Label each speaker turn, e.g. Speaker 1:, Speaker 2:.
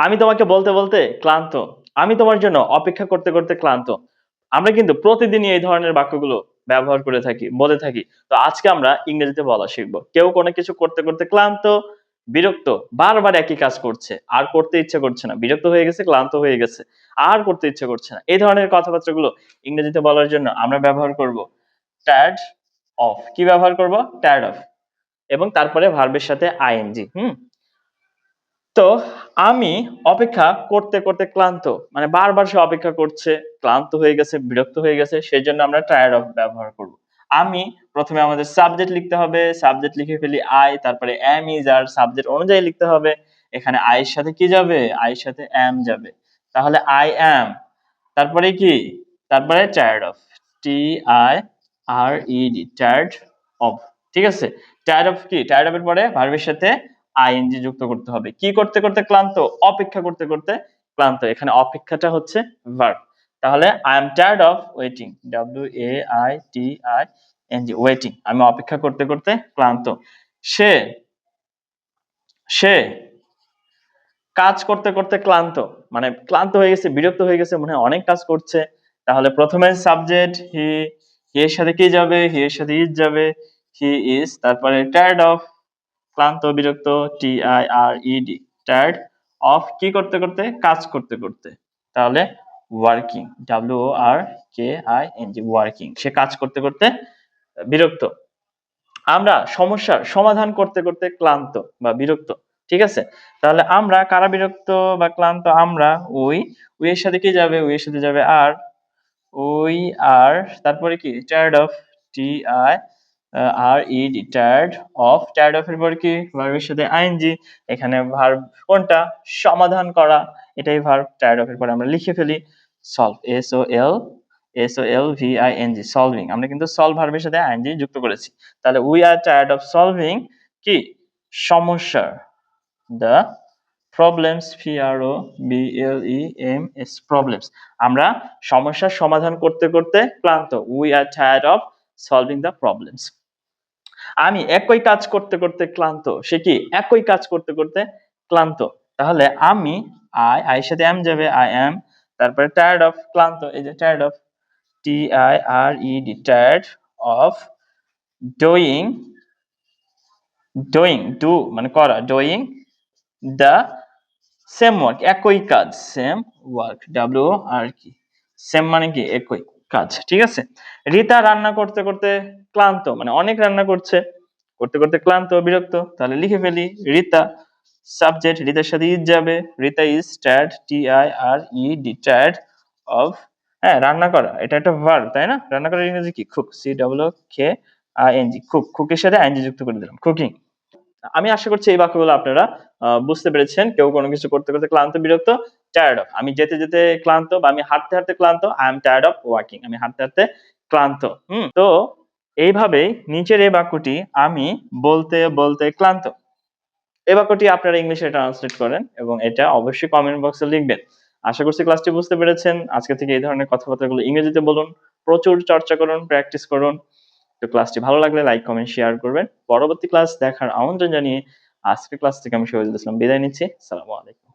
Speaker 1: আমি তোমাকে বলতে বলতে ক্লান্ত। আমি তোমার জন্য অপেক্ষা করতে করতে ক্লান্ত। আমরা কিন্তু প্রতিদিনই এই ধরনের বাক্যগুলো ব্যবহার করে থাকি, বলে থাকি। তো আজকে আমরা ইংরেজিতে বলা শিখব। কেউ কোনো কিছু করতে করতে ক্লান্ত, বিরক্ত, বারবার একই কাজ করছে, আর করতে ইচ্ছে করছে না, বিরক্ত হয়ে গেছে, ক্লান্ত হয়ে গেছে, আর করতে ইচ্ছে করছে না, এই ধরনের কথাবার্তাগুলো ইংরেজিতে বলার জন্য আমরা ব্যবহার করব টায়ার্ড অফ। কি ব্যবহার করব? Tired of. এবং তারপরে ভার্বের সাথে আইএনজি। তো আমি অপেক্ষা করতে করতে ক্লান্ত, মানে বারবার সে অপেক্ষা করছে, ক্লান্ত হয়ে গেছে, বিরক্ত হয়ে গেছে, সেই জন্য আমরা টায়ার্ড অফ ব্যবহার করব। আমি প্রথমে আমাদের সাবজেক্ট লিখতে হবে, সাবজেক্ট লিখে ফেলি আই, তারপরে এম ইজ আর সাবজেক্ট অনুযায়ী লিখতে হবে। এখানে আই এর সাথে কি যাবে? আই এর সাথে এম যাবে। তাহলে আই এম, তারপরে কি? তারপরে tired of, T I R E D, tired of. ঠিক আছে? টায়ার্ড অফ কি? টায়ার্ড অফ এর পরে ভার্বের সাথে আইএনজি যুক্ত করতে হবে। কি করতে করতে ক্লান্ত? অপেক্ষা করতে করতে ক্লান্ত। এখানে অপেক্ষাটা হচ্ছে ভার্ব। তাহলে I am tired of waiting, W A I T I N G, waiting. আমি অপেক্ষা করতে করতে ক্লান্ত। সে সে কাজ করতে করতে ক্লান্ত, মানে ক্লান্ত হয়ে গেছে, বিরক্ত হয়ে গেছে, মনে হয় অনেক কাজ করছে। তাহলে প্রথমে সাবজেক্ট হি, হি এর সাথে কি যাবে? হি এর সাথে ইজ যাবে, হি ইজ। তারপরে টায়ার্ড অফ, ক্লান্ত, বিরক্ত, T I R E D, tired of. কি করতে করতে? কাজ করতে করতে। তাহলে working, W O R K I N G, working. সে কাজ করতে করতে বিরক্ত। আমরা সমস্যার সমাধান করতে করতে ক্লান্ত বা বিরক্ত। ঠিক আছে? তাহলে আমরা কারা বিরক্ত বা ক্লান্ত? আমরা। উই এর সাথে কি যাবে? উই এর সাথে যাবে আর, উই আর। তারপরে কি? Tired of, T I R E D, tired of. Tired of এর পর কি? ভার্বের সাথে আইএনজি। এখানে ভার্ব কোনটা? সমাধান করা, এটাই ভার্ব। টায়ার্ড অফ এর পরে আমরা লিখে ফেলি solve, S O L, S O L V I N G, solving. আমরা কিন্তু সলভ ভার্বের সাথে আইএনজি যুক্ত করেছি। তাহলে we are tired of solving কি? সমস্যার, the problems, P R O B L E M S, problems. আমরা সমস্যার সমাধান করতে করতে ক্লান্ত। We are tired of solving the problems. আমি একই কাজ করতে করতে ক্লান্ত। সে কি? একই কাজ করতে করতে ক্লান্ত। তাহলে আমি, আই এর সাথে এম যাবে, আই এম। তারপরে টায়ার্ড অফ, ক্লান্ত, এই যে tired of, T I R E D, tired of doing, do মানে করা, ডুইং দ্য সেম ওয়ার্ক, একই কাজ, সেম ওয়ার্ক, ডব্লিউ আর কি, সেম মানে কি? একই কাজ। ঠিক আছে? রিতা রান্না করতে করতে ক্লান্ত, মানে অনেক রান্না করছে, করতে করতে ক্লান্ত, বিরক্ত। তাহলে লিখে ফেলি রিতা, সাবজেক্ট, রিতার সাথে ইজ যাবে, Rita is tired, T I R E D, tired of. হ্যাঁ, রান্না করা এটা একটা ভার্ব, তাই না? রান্না করার ইংরেজি কি? Cook, C W K I N G, cook. কুকের সাথে আইএনজি যুক্ত করে দিলাম, কুকিং। আমি আশা করছি এই বাক্যগুলো আপনারা বুঝতে পেরেছেন। কেউ কোনো কিছু করতে করতে ক্লান্ত, বিরক্ত, টায়ার্ড অফ। আমি যেতে যেতে ক্লান্ত, বা আমি হাঁটতে হাঁটতে ক্লান্ত, I am tired of walking. আমি হাঁটতে হাঁটতে ক্লান্ত। তো এইভাবেই নিচের এই বাক্যটি, আমি বলতে বলতে ক্লান্ত, এই বাক্যটি আপনারা ইংলিশে ট্রান্সলেট করেন এবং এটা অবশ্যই কমেন্ট বক্সে লিখবেন। আশা করছি ক্লাসটি বুঝতে পেরেছেন। আজকে থেকে এই ধরনের কথাবার্তাগুলো ইংরেজিতে বলুন, প্রচুর চর্চা করুন, প্র্যাকটিস করুন। তো ক্লাসটি ভালো লাগলে লাইক, কমেন্ট, শেয়ার করবেন। পরবর্তী ক্লাস দেখার আমন্ত্রণ জানিয়ে আজকের ক্লাস থেকে আমি শহীদুল ইসলাম বিদায় নিচ্ছি। আসসালামু আলাইকুম।